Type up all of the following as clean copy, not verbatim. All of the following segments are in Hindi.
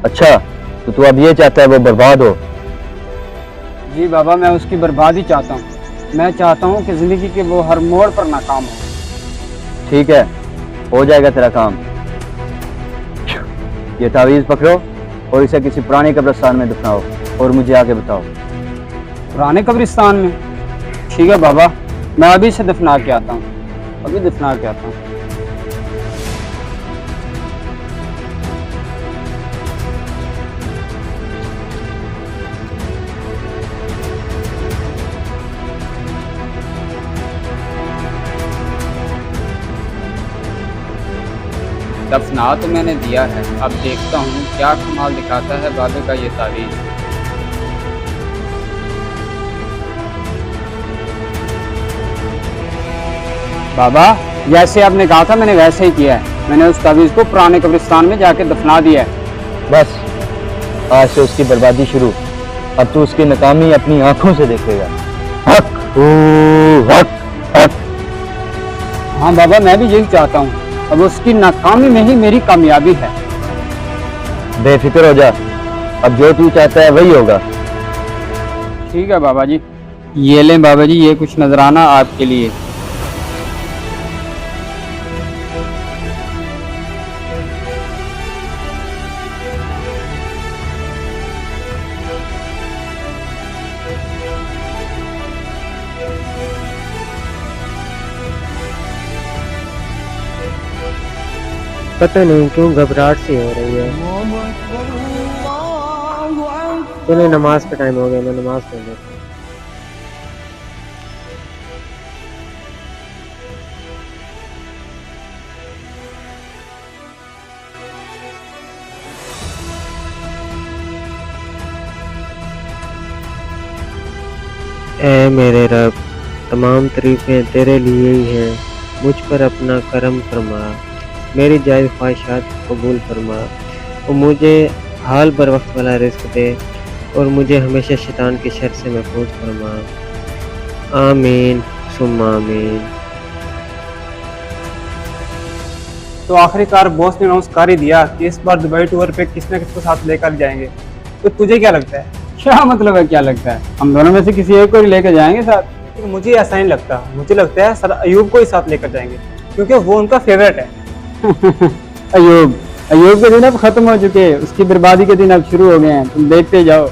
अच्छा, तो तू अब ये चाहता है वो बर्बाद हो? जी बाबा, मैं उसकी बर्बादी चाहता हूँ। मैं चाहता हूँ कि ज़िंदगी के वो हर मोड़ पर नाकाम हो। ठीक है, हो जाएगा तेरा काम। ये तावीज़ पकड़ो और इसे किसी पुराने कब्रिस्तान में दफनाओ और मुझे आके बताओ। पुराने कब्रिस्तान में? ठीक है बाबा, मैं अभी से दफना के आता हूँ, अभी दफना के आता हूँ। दफना तो मैंने दिया है, अब देखता हूँ क्या कमाल दिखाता है बाबे का ये तावीज़। बाबा, जैसे आपने कहा था मैंने वैसे ही किया है। मैंने उस तावीज़ को पुराने कब्रिस्तान में जाके दफना दिया है। बस, आज से उसकी बर्बादी शुरू। अब तू उसकी नाकामी अपनी आंखों से देखेगा। हक हक हक। हाँ बाबा, मैं भी यही चाहता हूँ। अब उसकी नाकामी में ही मेरी कामयाबी है। बेफिक्र हो जा, अब जो तू चाहता है वही होगा। ठीक है बाबा जी। ये लें बाबा जी, ये कुछ नजराना आपके लिए। पता नहीं क्यों घबराहट सी हो रही है। चलो नमाज का टाइम हो गया, मैं नमाज पढ़ लेता हूँ। ऐ मेरे रब, तमाम तरीफ़ें तेरे लिए ही हैं। मुझ पर अपना करम फरमा, मेरी जायज़ ख्वाहिशात कबूल फरमा और मुझे हाल बर वक्त वाला रिज़्क़ दे और मुझे हमेशा शैतान की शर से महफूज फरमा। आमीन सुम्मा आमीन। तो आखिरकार बॉस ने अनाउंस कर ही दिया कि इस बार दुबई टूर पे किसी न किसी को साथ लेकर जाएंगे। तो तुझे क्या लगता है? क्या मतलब है क्या लगता है? हम दोनों में से किसी एक को ही लेकर जाएंगे साथ। लेकिन मुझे ऐसा नहीं लगता, मुझे लगता है सर अयूब को ही साथ लेकर जाएंगे क्योंकि वो उनका फेवरेट है। अयूब के दिन अब खत्म हो चुके हैं, उसकी बर्बादी के दिन अब शुरू हो गए हैं। तुम देखते जाओ।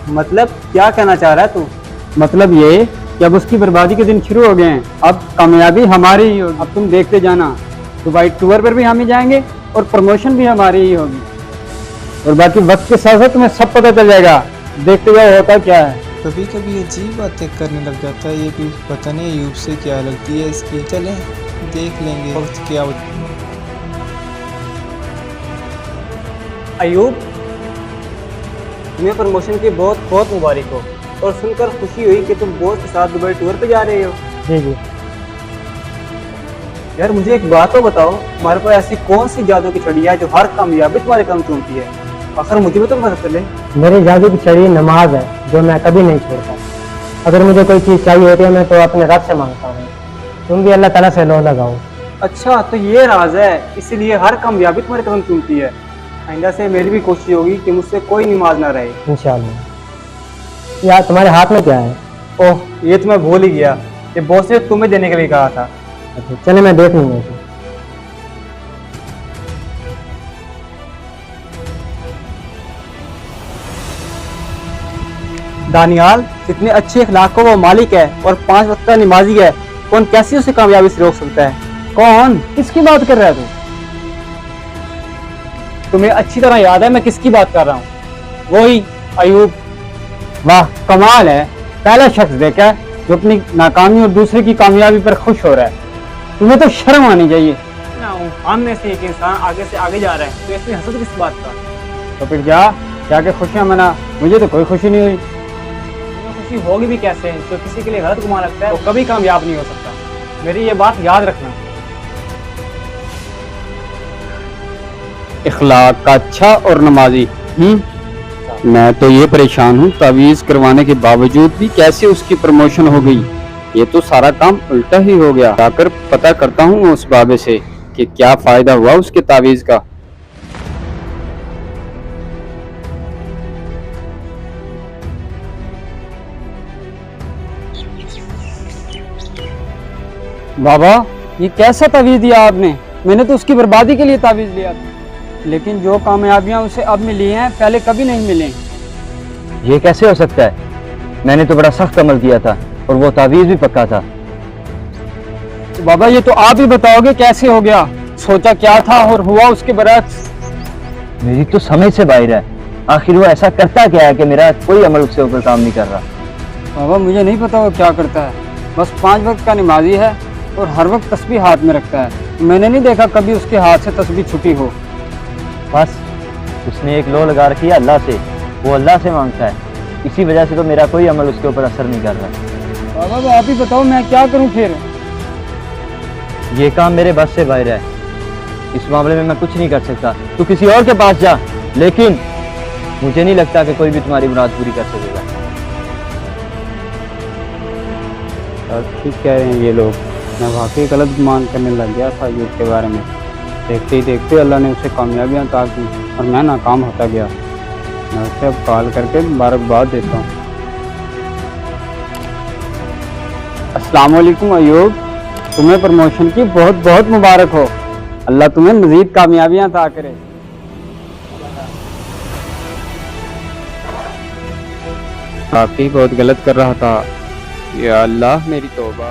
मतलब क्या कहना चाह रहा है तू? मतलब ये कि अब उसकी बर्बादी के दिन शुरू हो गए हैं, अब कामयाबी हमारी ही होगी। अब तुम देखते जाना, दुबई टूर पर भी हम ही जाएंगे और प्रमोशन भी हमारी ही होगी। और बाकी वक्त के साथ साथ तुम्हें सब पता चल जाएगा। देखते जाओ होता क्या है। कभी कभी अजीब बातें करने लग जाता है ये भी, पता नहीं अयूब से क्या लगती है इसकी। चलें देख लेंगे वक्त क्या होता है। अयूब, तुम्हें प्रमोशन की बहुत बहुत मुबारक हो और सुनकर खुशी हुई कि तुम बॉस के साथ दुबई टूर पे जा रहे हो। जी जी। यार मुझे एक बात तो बताओ, तुम्हारे पास ऐसी कौन सी जादू की छड़ी है जो हर कामयाबी तुम्हारे कदम चूमती है? आखिर मुझे भी तो पता चले। मेरी जादू की छड़ी नमाज है जो मैं कभी नहीं छोड़ता। अगर मुझे कोई चीज़ चाहिए होती है मैं तो अपने रब से मांगता हूँ। तुम भी अल्लाह ताला से लो लगाओ। अच्छा, तो ये राज है, इसीलिए हर कामयाबी तुम्हारे कदम चूमती है। आइंदा से मेरी भी कोशिश होगी कि मुझसे कोई नमाज ना रहे। इंशाअल्लाह। यार तुम्हारे हाथ में क्या है? ओह, ये तो मैं भूल ही गया, ये बॉस ने तुम्हें देने के लिए कहा था। अच्छा चले मैं देख लूँगा इसे। दानियाल, इतने अच्छे अखलाक का वो मालिक है और 5 वक्त का नमाजी है, कौन कैसे उसे कामयाबी से रोक सकता है? कौन? किसकी बात कर रहा है तू? तुम्हें अच्छी तरह याद है मैं किसकी बात कर रहा हूँ? वही अयूब। वाह कमाल है, पहला शख्स देखा है जो अपनी नाकामी और दूसरे की कामयाबी पर खुश हो रहा है। तुम्हें तो शर्म आनी चाहिए। हम में से एक इंसान आगे से आगे जा रहा है तो इसमें हसद किस बात का? तो फिर जाके खुशियां मना। मुझे तो कोई खुशी नहीं हुई। खुशी होगी भी कैसे? जो किसी के लिए गलत गुमान रखता है वो कभी कामयाब नहीं हो सकता। मेरी ये बात याद रखना। इखलाक का अच्छा और नमाजी। मैं तो ये परेशान हूँ, तावीज़ करवाने के बावजूद भी कैसे उसकी प्रमोशन हो गई। ये तो सारा काम उल्टा ही हो गया। जाकर पता करता हूँ उस बाबे से कि क्या फायदा हुआ उसके तावीज़ का। बाबा ये कैसा तावीज़ दिया आपने? मैंने तो उसकी बर्बादी के लिए तावीज़ लिया था, लेकिन जो कामयाबियां उसे अब मिली हैं पहले कभी नहीं मिली। ये कैसे हो सकता है? मैंने तो बड़ा सख्त अमल किया था और वो तावीज़ भी पक्का था। तो बाबा ये तो आप ही बताओगे कैसे हो गया? सोचा क्या था और हुआ उसके बरक्स। मेरी तो समझ से बाहर है। आखिर वो ऐसा करता क्या है कि मेरा कोई अमल उससे ऊपर काम नहीं कर रहा? बाबा मुझे नहीं पता वो क्या करता है, बस 5 वक्त का नमाजी है और हर वक्त तस्बीह हाथ में रखता है। मैंने नहीं देखा कभी उसके हाथ से तस्बीह छुटी हो। बस उसने एक लो लगा रखी है अल्लाह से, वो अल्लाह से मांगता है। इसी वजह से तो मेरा कोई अमल उसके ऊपर असर नहीं कर रहा। बाबा तो आप ही बताओ मैं क्या करूं फिर? ये काम मेरे बस से बाहर है। इस मामले में मैं कुछ नहीं कर सकता। तू किसी और के पास जा, लेकिन मुझे नहीं लगता कि कोई भी तुम्हारी मुराद पूरी कर सकेगा। ठीक कह रहे हैं ये लोग। मैं वाकई गलत गुमान करने लग गया था अय्यूब के बारे में। देखते ही देखते अल्लाह ने उसे कामयाबियां अता की और मैं नाकाम होता गया। मैं उसे अब कॉल करके मुबारकबाद देता हूँ। अस्सलाम वालेकुम अय्यूब, तुम्हें प्रमोशन की बहुत बहुत मुबारक हो। अल्लाह तुम्हें मजीद कामयाबियां अता करे। वाकई बहुत गलत कर रहा था। या अल्लाह मेरी तौबा।